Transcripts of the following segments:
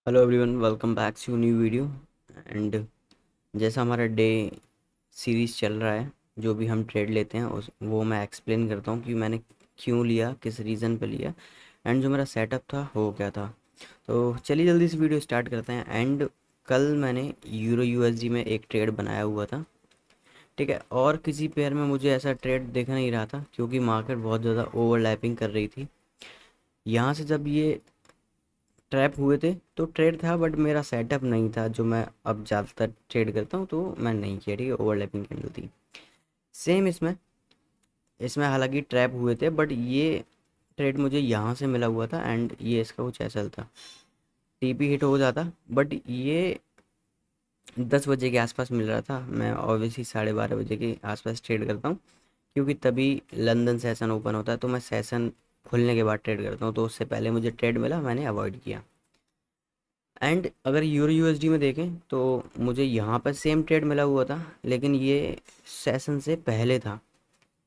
Hello everyone, welcome back to new video. And जैसा हमारा day series चल रहा है, जो भी हम ट्रेड लेते हैं उस वो मैं एक्सप्लेन करता हूँ कि मैंने क्यों लिया, किस रीज़न पे लिया एंड जो मेरा सेटअप था वो क्या था। तो चलिए जल्दी से वीडियो स्टार्ट करते हैं। एंड कल मैंने यूरो यूएसडी में एक ट्रेड बनाया हुआ था, ठीक है। और किसी पेयर में मुझे ऐसा ट्रेड दिख नहीं रहा था क्योंकि मार्केट बहुत ज़्यादा ओवरलैपिंग कर रही थी। यहाँ से जब ये ट्रैप हुए थे तो ट्रेड था, बट मेरा सेटअप नहीं था जो मैं अब ज़्यादातर ट्रेड करता हूँ, तो मैं नहीं किया, ठीक है। ओवरलैपिंग कैंडल थी सेम इसमें। इसमें हालांकि ट्रैप हुए थे, बट ये ट्रेड मुझे यहाँ से मिला हुआ था एंड ये इसका कुछ ऐसा था। टीपी हिट हो जाता, बट ये 10 बजे के आसपास मिल रहा था। मैं ऑब्वियसली 12:30 बजे के आसपास ट्रेड करता हूँ क्योंकि तभी लंदन सेशन ओपन होता है, तो मैं सेशन खुलने के बाद ट्रेड करता हूँ। तो उससे पहले मुझे ट्रेड मिला, मैंने अवॉइड किया। एंड अगर यूरो यूएसडी में देखें तो मुझे यहाँ पर सेम ट्रेड मिला हुआ था, लेकिन ये सेशन से पहले था।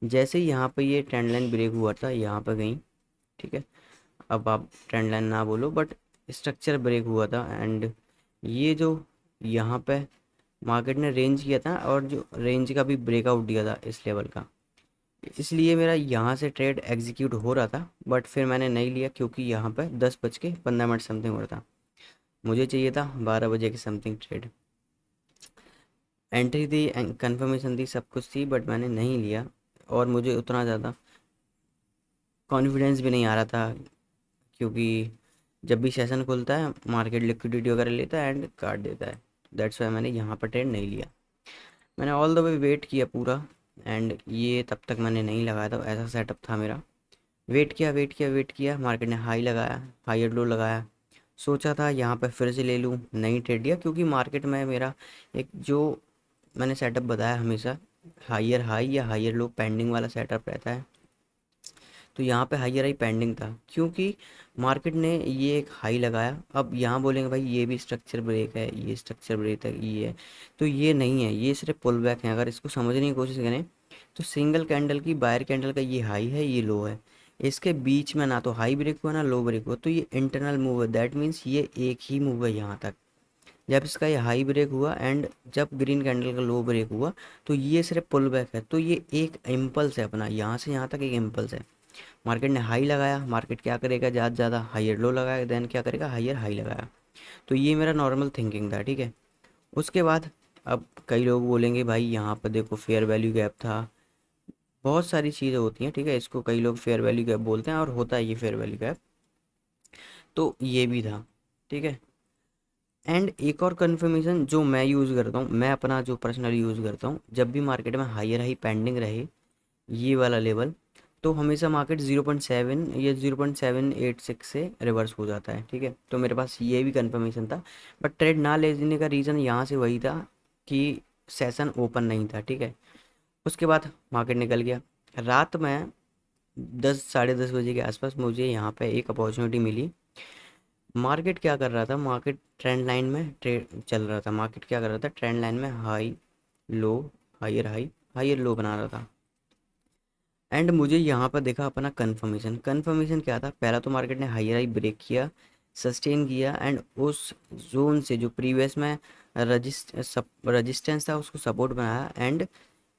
जैसे ही यहाँ पे ये ट्रेंड लाइन ब्रेक हुआ था, यहाँ पर गई, ठीक है। अब आप ट्रेंड लाइन ना बोलो, बट स्ट्रक्चर ब्रेक हुआ था। एंड ये जो यहाँ पे मार्केट ने रेंज किया था और जो रेंज का भी ब्रेकआउट दिया था इस लेवल का, इसलिए मेरा यहाँ से ट्रेड एग्जीक्यूट हो रहा था। बट फिर मैंने नहीं लिया क्योंकि यहाँ पे 10:15 समथिंग हो रहा था। मुझे चाहिए था 12 बजे के समथिंग ट्रेड। एंट्री थी, कंफर्मेशन थी, सब कुछ थी, बट मैंने नहीं लिया। और मुझे उतना ज़्यादा कॉन्फिडेंस भी नहीं आ रहा था क्योंकि जब भी सेशन खुलता है मार्केट लिक्विडिटी वगैरह लेता है एंड काट देता है। दैट्स वाई मैंने यहाँ पर ट्रेड नहीं लिया। मैंने ऑल द वे वेट किया पूरा, एंड ये तब तक मैंने नहीं लगाया था। ऐसा सेटअप था मेरा। वेट किया, वेट किया, वेट किया, मार्केट ने हाई लगाया, हायर लो लगाया। सोचा था यहाँ पर फिर से ले लूँ, नहीं ट्रेड लिया क्योंकि मार्केट में मेरा एक जो मैंने सेटअप बताया हमेशा, हायर हाई या हायर लो पेंडिंग वाला सेटअप रहता है। तो यहाँ पे हायर हाई पेंडिंग था क्योंकि मार्केट ने ये एक हाई लगाया। अब यहाँ बोलेंगे भाई ये भी स्ट्रक्चर ब्रेक है, ये स्ट्रक्चर ब्रेक है, ये है। तो ये नहीं है, ये सिर्फ पुल बैक है। अगर इसको समझने की कोशिश करें तो सिंगल कैंडल की, बायर कैंडल का ये हाई है, ये लो है। इसके बीच में ना तो हाई ब्रेक हुआ ना लो ब्रेक हुआ, तो ये इंटरनल मूव है। दैट मीन्स ये एक ही मूव है यहाँ तक। जब इसका ये हाई ब्रेक हुआ एंड जब ग्रीन कैंडल का लो ब्रेक हुआ, तो ये सिर्फ पुल बैक है। तो ये एक इम्पल्स है अपना, यहाँ से यहाँ तक एक इम्पल्स है। मार्केट ने हाई लगाया, मार्केट क्या करेगा, ज़्यादा से ज़्यादा हायर लो लगाया, देन क्या करेगा, हायर हाई लगाया। तो ये मेरा नॉर्मल थिंकिंग था, ठीक है। उसके बाद अब कई लोग बोलेंगे भाई यहाँ पर देखो फेयर वैल्यू गैप था, बहुत सारी चीज़ें होती हैं, ठीक है। इसको कई लोग फेयर वैल्यू गैप बोलते हैं और होता है ये फेयर वैल्यू गैप। तो ये भी था, ठीक है। एंड एक और कन्फर्मेशन जो मैं यूज़ करता हूँ, मैं अपना जो पर्सनल यूज़ करता हूँ, जब भी मार्केट में हायर हाई पेंडिंग रहे ये वाला लेवल, तो हमेशा मार्केट 0.7 या 0.786 से रिवर्स हो जाता है, ठीक है। तो मेरे पास ये भी कंफर्मेशन था, बट ट्रेड ना लेने का रीज़न यहाँ से वही था कि सेशन ओपन नहीं था, ठीक है। उसके बाद मार्केट निकल गया। रात में 10 साढ़े 10 बजे के आसपास मुझे यहाँ पे एक अपॉर्चुनिटी मिली। मार्केट क्या कर रहा था, मार्केट ट्रेंड लाइन में ट्रेड चल रहा था। मार्केट क्या कर रहा था, ट्रेंड लाइन में high low, higher high, higher low बना रहा था। एंड मुझे यहाँ पर देखा अपना कन्फर्मेशन। कन्फर्मेशन क्या था, पहला तो मार्केट ने हाई हाई ब्रेक किया, सस्टेन किया एंड उस जोन से जो प्रीवियस में रजिस्टेंस था उसको सपोर्ट बनाया एंड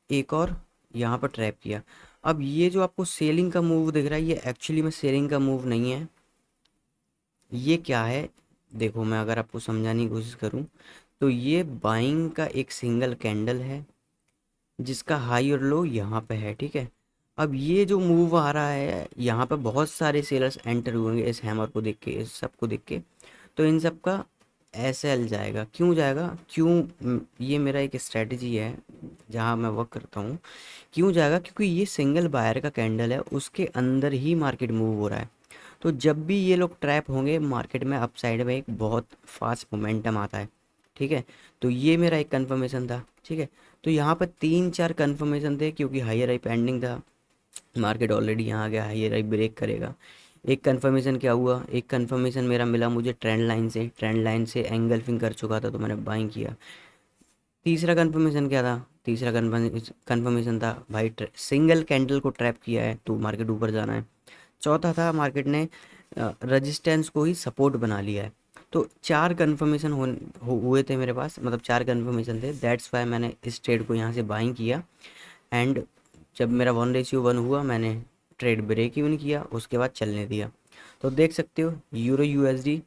एक और यहाँ पर ट्रैप किया। अब ये जो आपको सेलिंग का मूव दिख रहा है, ये एक्चुअली में सेलिंग का मूव नहीं है। ये क्या है, देखो मैं अगर आपको समझाने की कोशिश करूँ तो ये बाइंग का एक सिंगल कैंडल है जिसका हाई और लो यहाँ पे है, ठीक है। अब ये जो मूव आ रहा है यहाँ पे बहुत सारे सेलर्स एंटर हुएंगे इस हैमर को देख के, इस सब को देख के। तो इन सब का एसएल जाएगा, क्यों जाएगा, क्यों ये मेरा एक स्ट्रेटजी है जहाँ मैं वर्क करता हूँ। क्यों जाएगा, क्योंकि ये सिंगल बायर का कैंडल है, उसके अंदर ही मार्केट मूव हो रहा है। तो जब भी ये लोग ट्रैप होंगे मार्केट में अपसाइड में एक बहुत फास्ट मोमेंटम आता है, ठीक है। तो ये मेरा एक कन्फर्मेशन था, ठीक है। तो यहाँ पर 3 4 कन्फर्मेशन थे क्योंकि हायर हाई पेंडिंग था। मार्केट ऑलरेडी यहाँ आ गया, हायर हाई ब्रेक करेगा। एक कन्फर्मेशन क्या हुआ, एक कन्फर्मेशन मेरा मिला मुझे ट्रेंड लाइन से, ट्रेंड लाइन से एंगल्फिंग कर चुका था तो मैंने बाइंग किया। तीसरा कन्फर्मेशन क्या था, तीसरा कन्फर्मेशन था भाई सिंगल कैंडल को ट्रैप किया है तो मार्केट ऊपर जाना है। चौथा था मार्केट ने रजिस्टेंस को ही सपोर्ट बना लिया है। तो 4 कन्फर्मेशन हुए थे मेरे पास, मतलब 4 कन्फर्मेशन थे, दैट्स वाई मैंने इस ट्रेड को यहाँ से बाइंग किया। एंड जब मेरा 1:1 हुआ, मैंने ट्रेड ब्रेक इवन किया, उसके बाद चलने दिया। तो देख सकते हो यूरो यूएसडी,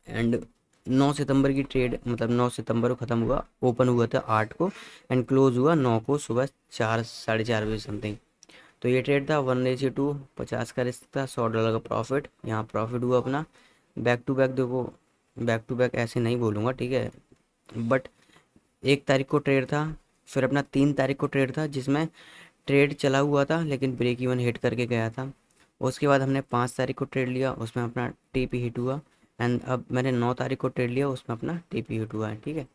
एंड 9 सितंबर की ट्रेड, मतलब 9 सितंबर को ख़त्म हुआ, ओपन हुआ था 8 को एंड क्लोज हुआ 9 को सुबह 4 4:30 बजे समथिंग। तो ये ट्रेड था 1:2, 50 का रिस्क था, $100 का प्रॉफिट, यहाँ प्रॉफिट हुआ अपना। बैक टू बैक देखो, बैक टू बैक ऐसे नहीं बोलूँगा, ठीक है, बट 1 तारीख को ट्रेड था, फिर अपना 3 तारीख को ट्रेड था जिसमें ट्रेड चला हुआ था लेकिन ब्रेक इवन हिट करके गया था। उसके बाद हमने 5 तारीख को ट्रेड लिया, उसमें अपना टीपी हिट हुआ। एंड अब मैंने 9 तारीख को ट्रेड लिया, उसमें अपना टीपी हिट हुआ है, ठीक है।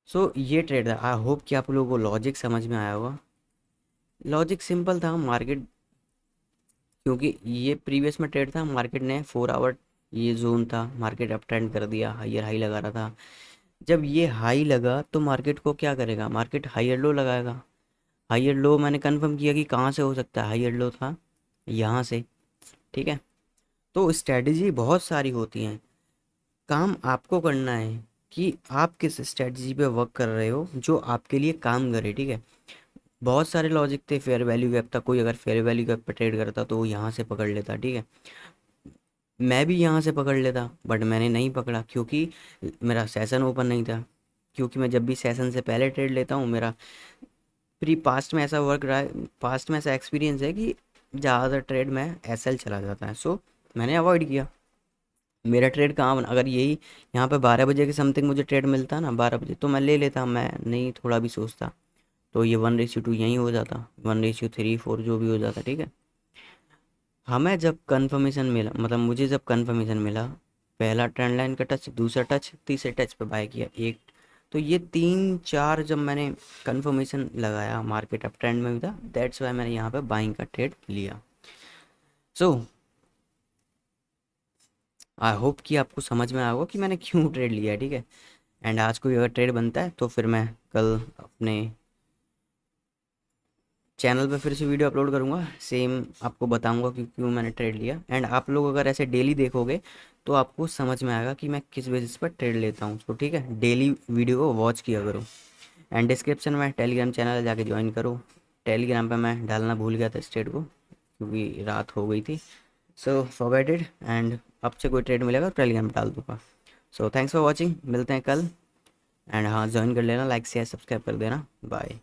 सो ये ट्रेड था, आई होप कि आप लोगों को लॉजिक समझ में आया होगा। लॉजिक सिंपल था, मार्केट, क्योंकि ये प्रीवियस में ट्रेड था, मार्केट ने 4 आवर, ये जोन था, मार्केट अप ट्रेंड कर दिया, हायर हाई लगा रहा था। जब ये हाई लगा तो मार्केट को क्या करेगा, मार्केट हायर लो लगाएगा। हायर लो मैंने कंफर्म किया कि कहाँ से हो सकता है, हायर लो था यहाँ से, ठीक है। तो स्ट्रैटेजी बहुत सारी होती हैं, काम आपको करना है कि आप किस स्ट्रैटेजी पे वर्क कर रहे हो जो आपके लिए काम करे, ठीक है। बहुत सारे लॉजिक थे, फेयर वैल्यू गैप था, कोई अगर फेयर वैल्यू गैप पे ट्रेड करता तो वो यहाँ से पकड़ लेता, ठीक है। मैं भी यहाँ से पकड़ लेता, बट मैंने नहीं पकड़ा क्योंकि मेरा सेशन ओपन नहीं था। क्योंकि मैं जब भी सेशन से पहले ट्रेड लेता हूँ, मेरा प्री पास्ट में ऐसा वर्क रहा है, पास्ट में ऐसा एक्सपीरियंस है कि ज़्यादातर ट्रेड में एसएल चला जाता है, सो मैंने अवॉइड किया। मेरा ट्रेड कहाँ बना, अगर यही यहाँ पे 12 बजे के समथिंग मुझे ट्रेड मिलता ना, 12 बजे, तो मैं ले लेता, मैं नहीं थोड़ा भी सोचता। तो ये 1:2 यहीं हो जाता, 1:3 4 जो भी हो जाता, ठीक है। हमें जब कंफर्मेशन मिला, मतलब मुझे जब कंफर्मेशन मिला, पहला ट्रेंड लाइन का टच, दूसरा टच, तीसरे टच पे बाय किया एक। तो ये 3 4 जब मैंने कंफर्मेशन लगाया, मार्केट अप ट्रेंड में भी था, दैट्स वाई मैंने यहाँ पे बाइंग का ट्रेड लिया। सो आई होप कि आपको समझ में आया होगा कि मैंने क्यों ट्रेड लिया है, ठीक है। एंड आज कोई अगर ट्रेड बनता है तो फिर मैं कल अपने चैनल पे फिर से वीडियो अपलोड करूँगा, सेम आपको बताऊँगा कि क्यों मैंने ट्रेड लिया। एंड आप लोग अगर ऐसे डेली देखोगे तो आपको समझ में आएगा कि मैं किस बेसिस पर ट्रेड लेता हूँ, तो ठीक है, डेली वीडियो को वॉच किया करो। एंड डिस्क्रिप्शन में टेलीग्राम चैनल जाके ज्वाइन करो। टेलीग्राम पे मैं डालना भूल गया था इस ट्रेड को, क्योंकि रात हो गई थी, सो फॉरगेट इट। एंड अब से कोई ट्रेड मिलेगा तो टेलीग्राम पे डाल दूँगा। सो थैंक्स फॉर वॉचिंग, मिलते हैं कल। एंड हाँ, ज्वाइन कर लेना, लाइक शेयर सब्सक्राइब कर देना, बाय।